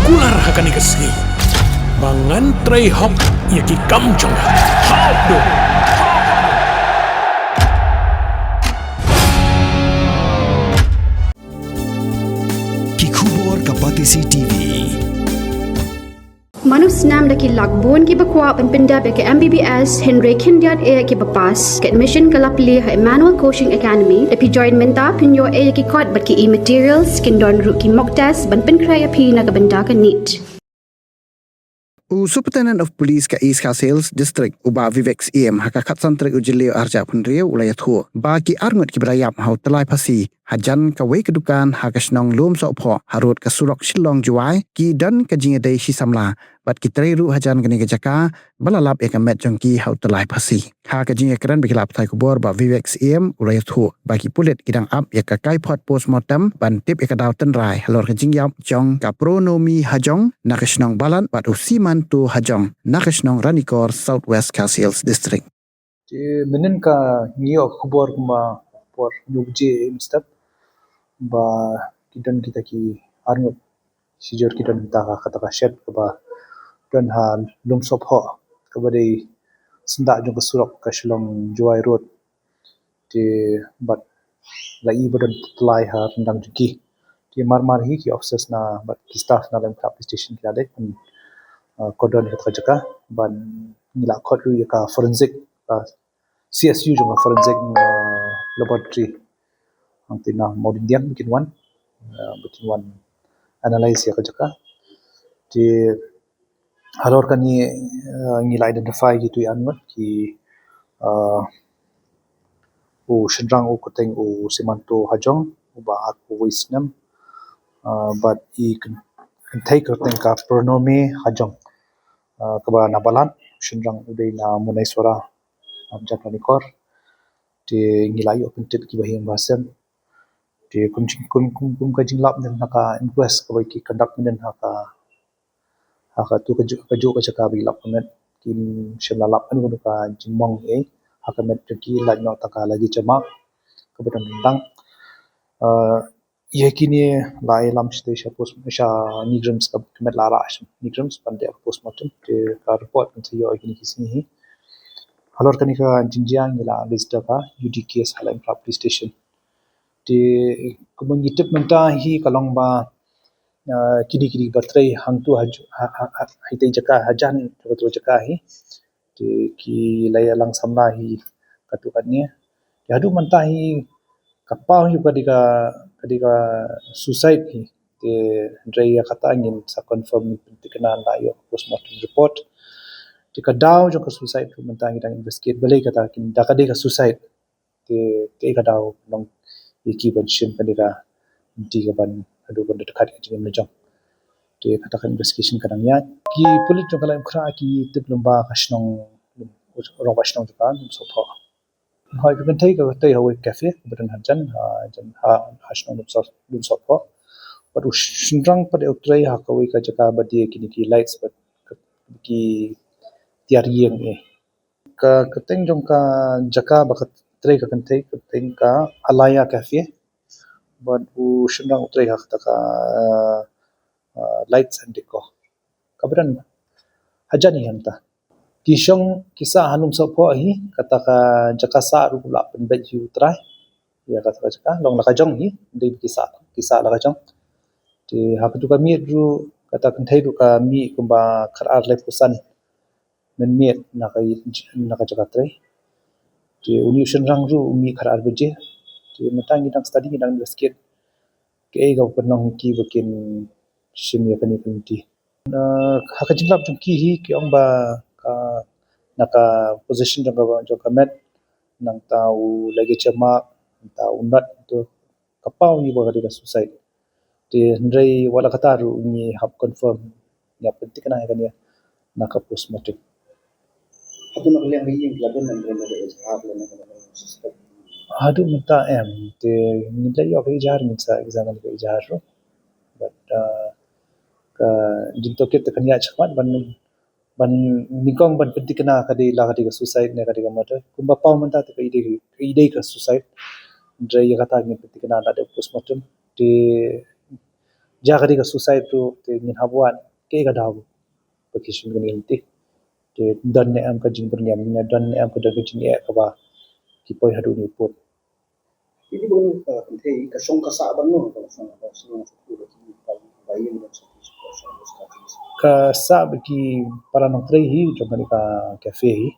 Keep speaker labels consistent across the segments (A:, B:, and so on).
A: kular hakan ikasni. Bangan tray hok yaki kamjong. Hok do.
B: Kikubor Kapatisi TV.
C: Manus nam daki lakbon ki bakwa penpinda be ke MBBS Henry Kindiat e ki bapas ke admission kalapli ha Emmanuel Coaching Academy epi join menta pinyo e ki kod bat ki e-materials kindon ru ki mock test ban penkrai api na kabenda ka NEET.
D: Superintendent of Police ka East Sales District uba Vivex EM hakakat santri ujilio arja punrio ulayat ho bagi arngot ki berayap hau telai pasi hajan ka wei kedukan hakasnong lum so pho harut ka surok shillong juai ki dan ka jinga dei hisamla bat ki treru hajan gani ka jaka balalap e ka met jongki hau telai pasi ha ka jinga kran bikilap thai kubor ba Vivex EM ulayat ho bagi pulit kidang up ya ka kai pot postmortem ban tip e ka daw ten rai halor ka jingyap jong ka pronomi hajong nakasnong balan bat usiman tu hajong nakasnong ranikor Southwest Sales District
E: menen ka ngiyo kubor kuma por nugje mstap ba kidan kita ki arngot sijor kidan ta ka kata ka shed ka ba dan ha lum sop ho ka ba dei sinda jong ka surok ka shlong joy road ti bat lai badan plai ha ndang ki ti mar hi ki officers na bat ki staff na lam police station ki ade kodon ka jaka ban nila khot lu ka forensic CSU jong forensic laboratory ang tina modern diam bikin one analyze ya kajaka ti halor kani ngila identify gitu anwat ki u shendrang u kuteng u simanto hajong uba aku wisnam but I can take kuteng ka pronomi hajong kaba nabalan shendrang udai na munai suara amjad manikor ti ngilai open tip ki bahing basem ti kum ka jinglap den haka inquest ka ki conduct den haka tu ka jo ka chaka bi lap met kim shemla lap anu ka jingmong e haka met ki laj no taka lagi chama ka bedan dang ye kini lai lam station post sha nigrams ka met la rash nigrams pande postmortem ti ka report kan yo kini kisni hi halor kani ka jinjiang ila list ka UDKS halam police station ti kumang itip menta hi kalong ba kini batrai hangtu hitai jaka hajan betul jaka hi ti ki laya lang samla hi katukannya yadu menta hi kapau hi kadika suicide hi ti dray kata ngin sa confirm tikana la yo postmortem report ti kadaw jo ka suicide tu menta ngidang investigate balai kata kin dakade ka suicide ti ke kadaw long iki banshim kadika di ban adu ban dekat jing mejong ti kata investigation kadangnya ki pulit jo kala khra ki diploma kasnong ro kasnong kan so pho hoi kan thai ka tai hawe cafe bedan hajan hasnong dum so pho but shindrang pade utrai ha ka we ka jaka badi ki lights but ki tiar yeng ka keteng jong ka jaka bakat trai ka kan thai keteng ka alaya cafe but u shindrang utrai ha ka lights and decor kabran hajan hi hanta kishong kisa hanum so pho hi kata ka jaka sa ru la pen bet yu trai ya kata jaka long la ka jong hi dei kisa la ka jong ti ha tu ka mi ru kata kan thai ru ka mi kumba khar le pusan men miet na ka jaka trai ti uni shindrang ru mi khar beje ti matang ngidang study ngidang investigate ke ga penong ki bukin simya kani kunti haka jinglap jong ki hi ki ong ba ka naka position jong ka met nang tau lagi chama tau nat tu kapau ni ba ka suicide ti ndrei wala kata ru ni hab confirm ya penting kana kan ya naka postmortem
F: Atu nak lihat lagi yang laban dan berada di jahar lana kana suspect
E: hadu mata em ti nilai yo ka jar min sa exam ka jar ro but ka jinto ket kan ya chakmat ban nikong ban penting kana kadi la kadi suicide ne kadi mata kumba pau manta te ide ka suicide dre ya kata ngin penting kana ada postmortem ti jagari ka suicide tu te ngin habuan ke ga daw pakishin ga nilti te dan ne am ka jing berniam ne dan ne am ka dan jing e ka ba ki poi hadu ni put
F: Ini boleh penting kasong kasa bang no kasong kasong tu tu bayin dan kasong
E: ka sa ki para nang trei hi jong ka cafe hi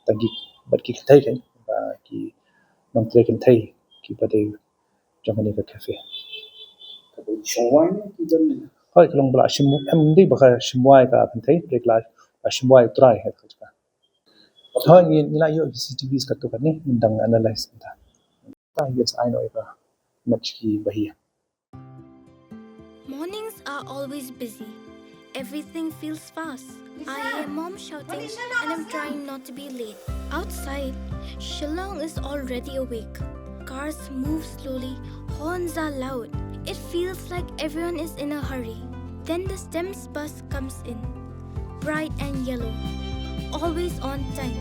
E: tagi bat ki thai kan ba ki nang trei kan thai ki ba de jong ka cafe
F: Shongwai ni kidan
E: hoi kalong bla shimu em di ba ka shimwai ka kan thai break la shimwai try het ka hoi ni la yo CCTV ka to kan ni indang analyze ta ta yes I know ba match ki bahia.
B: Mornings are always busy. Everything feels fast. I hear mom shouting and I'm trying not to be late. Outside, Shillong is already awake. Cars move slowly, horns are loud. It feels like everyone is in a hurry. Then the STEMS bus comes in, bright and yellow, always on time.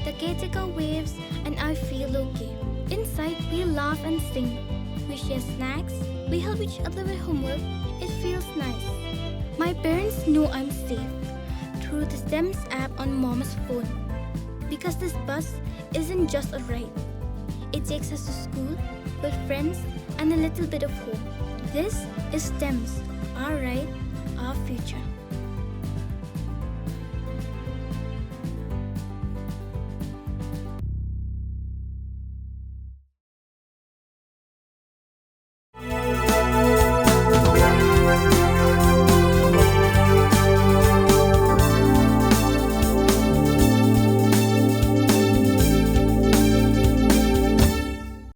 B: The caretaker waves and I feel okay. Inside, we laugh and sing. We share snacks, we help each other with homework. It feels nice. My parents know I'm safe through the STEMS app on mom's phone. Because this bus isn't just a ride. It takes us to school with friends and a little bit of hope. This is STEMS, our ride, our future.